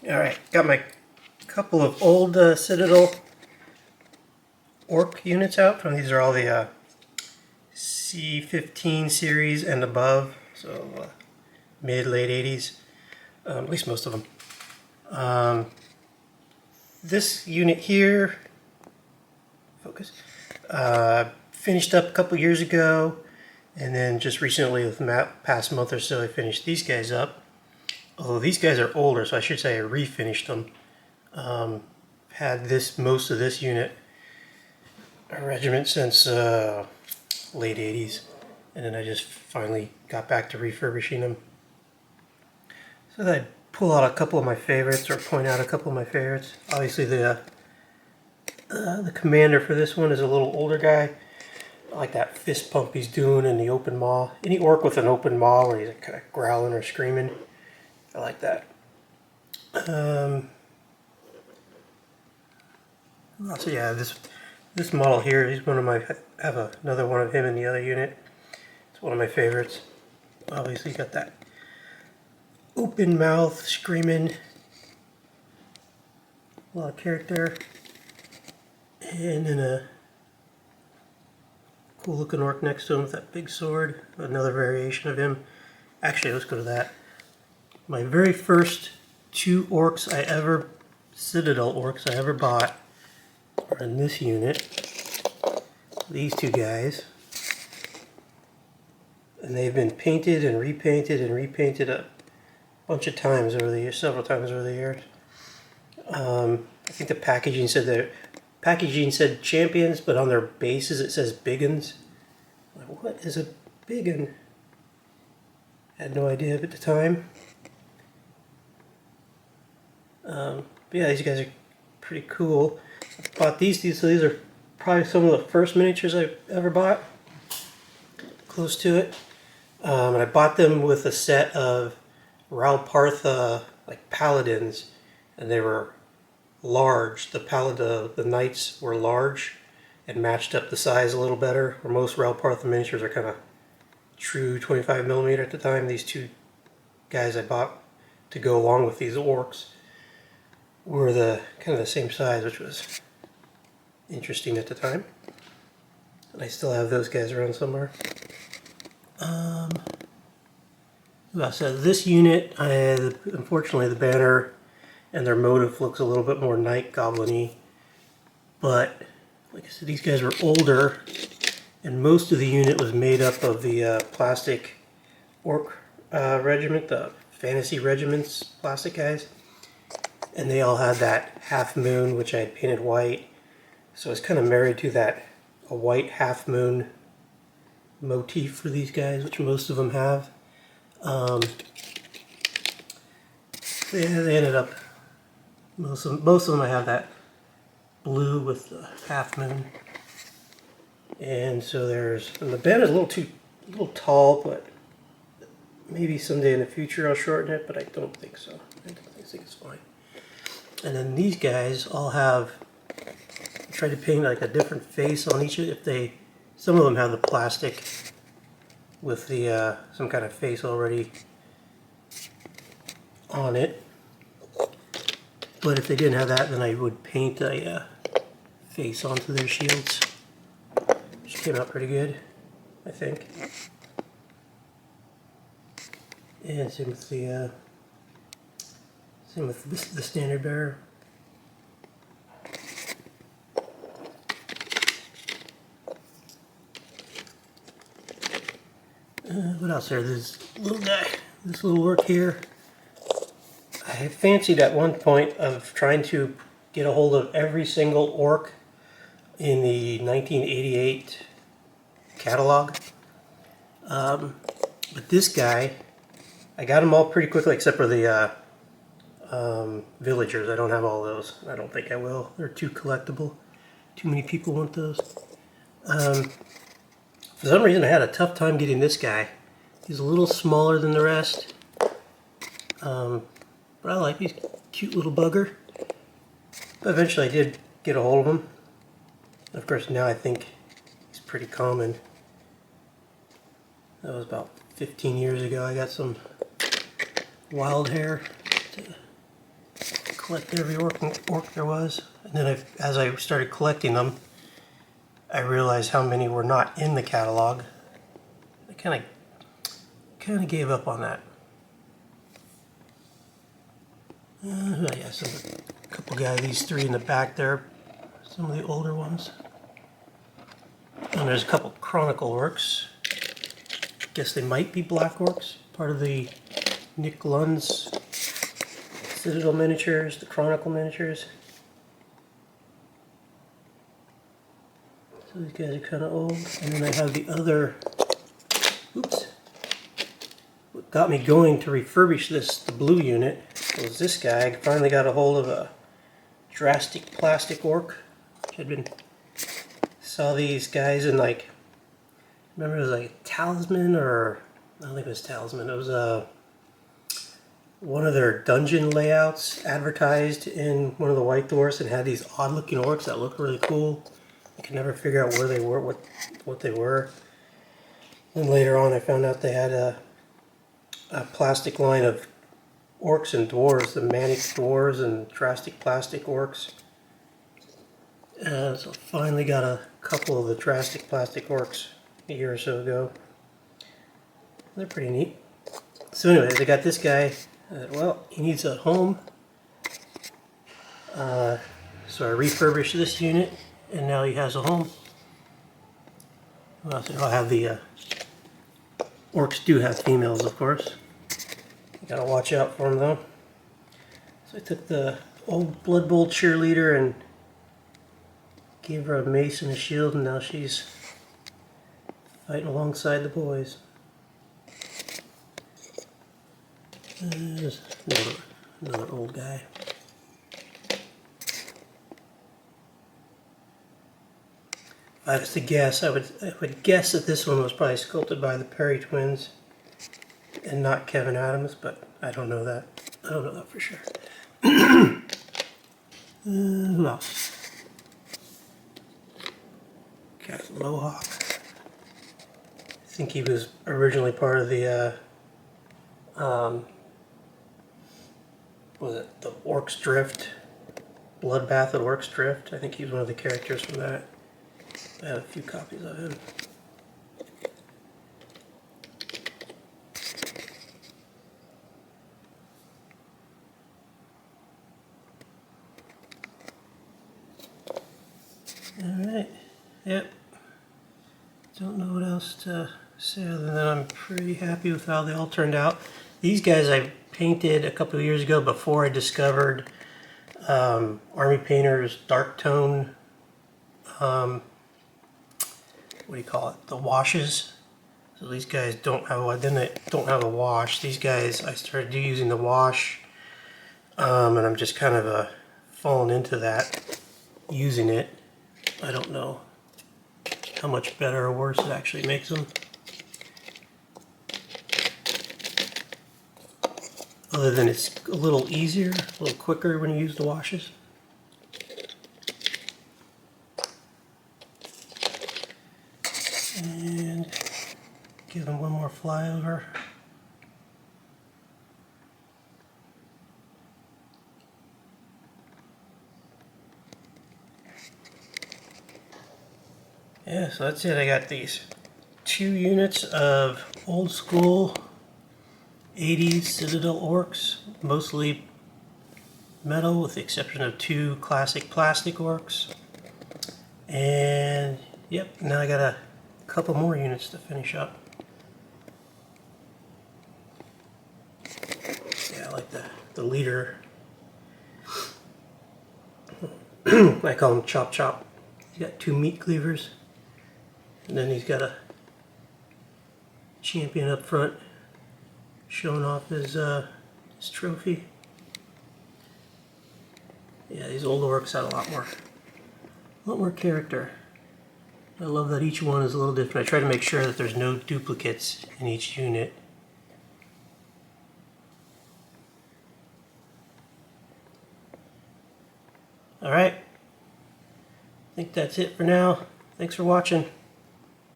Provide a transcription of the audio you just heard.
Alright, got my couple of old Citadel Orc units out. These are all the C15 series and above, so mid-late 80s, at least most of them. This unit here, focus, finished up a couple years ago, and then just recently, with the past month or so, I finished these guys up. Although these guys are older, so I should say I refinished them. Had most of this unit, a regiment since late 80s, and then I just finally got back to refurbishing them. So I'd pull out a couple of my favorites, or point out a couple of my favorites. Obviously the commander for this one is a little older guy. I like that fist pump he's doing in the open maw. Any orc with an open maw where he's kind of growling or screaming, I like that. So yeah, this model here, he's one of my, I have another one of him in the other unit. It's one of my favorites. Obviously got that open mouth, screaming, a lot of character, and then a cool looking orc next to him with that big sword, another variation of him. Actually, let's go to that. My very first Citadel Orcs I ever bought are in this unit. These two guys. And they've been painted and repainted a bunch of times over the years, several times over the years. I think the packaging said champions, but on their bases it says biggins. Like, what is a biggin? Had no idea at the time. But yeah, these guys are pretty cool. I bought these, so these are probably some of the first miniatures I've ever bought. Close to it. And I bought them with a set of Ralpartha like paladins, and they were large. The knights were large and matched up the size a little better. Where most Ralpartha miniatures are kind of true 25mm at the time. These two guys I bought to go along with these orcs were kind of the same size, which was interesting at the time. And I still have those guys around somewhere. So this unit, unfortunately the banner and their motif looks a little bit more night goblin-y, but like I said, these guys were older, and most of the unit was made up of the plastic orc regiment, the fantasy regiments plastic guys, and they all had that half moon, which I had painted white, so I was kind of married to a white half moon motif for these guys, which most of them have. They ended up, most of them I have that blue with the half moon. And so and the bed is a little tall, but maybe someday in the future I'll shorten it, but I don't think so. I think it's fine. And then these guys all have, I tried to paint like a different face on each of them. Some of them have the plastic with the some kind of face already on it. But if they didn't have that, then I would paint a face onto their shields, which came out pretty good, I think. And same with the standard bearer. What else there? This little guy, this little orc here. I fancied at one point of trying to get a hold of every single orc in the 1988 catalog. But this guy, I got them all pretty quickly except for the villagers. I don't have all those. I don't think I will. They're too collectible. Too many people want those. For some reason I had a tough time getting this guy. He's a little smaller than the rest. But I like these cute little bugger. But eventually I did get a hold of him. And of course now I think he's pretty common. That was about 15 years ago. I got some wild hair to collect every orc there was. And then as I started collecting them, I realized how many were not in the catalog. I kind of gave up on that. Yeah, so a couple guys, these three in the back there, some of the older ones. And there's a couple Chronicle Orcs. Guess they might be Black Orcs, part of the Nick Lund's Citadel miniatures, the Chronicle miniatures. So these guys are kind of old. And then I have the other, oops. What got me going to refurbish the blue unit was this guy. I finally got a hold of a drastic plastic orc. Saw these guys in like, remember it was like Talisman, or I don't think it was Talisman. It was one of their dungeon layouts advertised in one of the White Dwarfs, and had these odd looking orcs that looked really cool. I could never figure out where they were, what they were. Then later on I found out they had a plastic line of orcs and dwarves, the Manic dwarves and drastic plastic orcs. So finally got a couple of the drastic plastic orcs a year or so ago. They're pretty neat. So anyway, they got this guy. Well, he needs a home. So I refurbished this unit, and now he has a home. Well, so I'll have the orcs do have females, of course. You gotta watch out for them though. So I took the old Blood Bowl cheerleader and gave her a mace and a shield, and now she's fighting alongside the boys. There's another old guy. If I was to guess, I would guess that this one was probably sculpted by the Perry twins and not Kevin Adams, but I don't know that. I don't know that for sure. Who else? Got Mohawk. I think he was originally part of the was it the Orcs Drift? Bloodbath at Orcs Drift? I think he was one of the characters from that. I have a few copies of him. Alright, yep. Don't know what else to say other than I'm pretty happy with how they all turned out. These guys I painted a couple of years ago before I discovered Army Painter's dark tone, what do you call it, the washes. So these guys don't have, they don't have a wash. These guys, I started using the wash, and I'm just kind of falling into that, using it. I don't know how much better or worse it actually makes them. Other than it's a little easier, a little quicker when you use the washes. And give them one more flyover. Yeah, so that's it. I got these 2 units of old school 80s Citadel Orcs, mostly metal with the exception of 2 classic plastic Orcs. And yep, now I got a couple more units to finish up. Yeah, I like the leader. I call him Chop Chop. He's got 2 meat cleavers. And then he's got a champion up front showing off his trophy. Yeah, these old orcs had a lot more character. I love that each one is a little different. I try to make sure that there's no duplicates in each unit. Alright, I think that's it for now. Thanks for watching.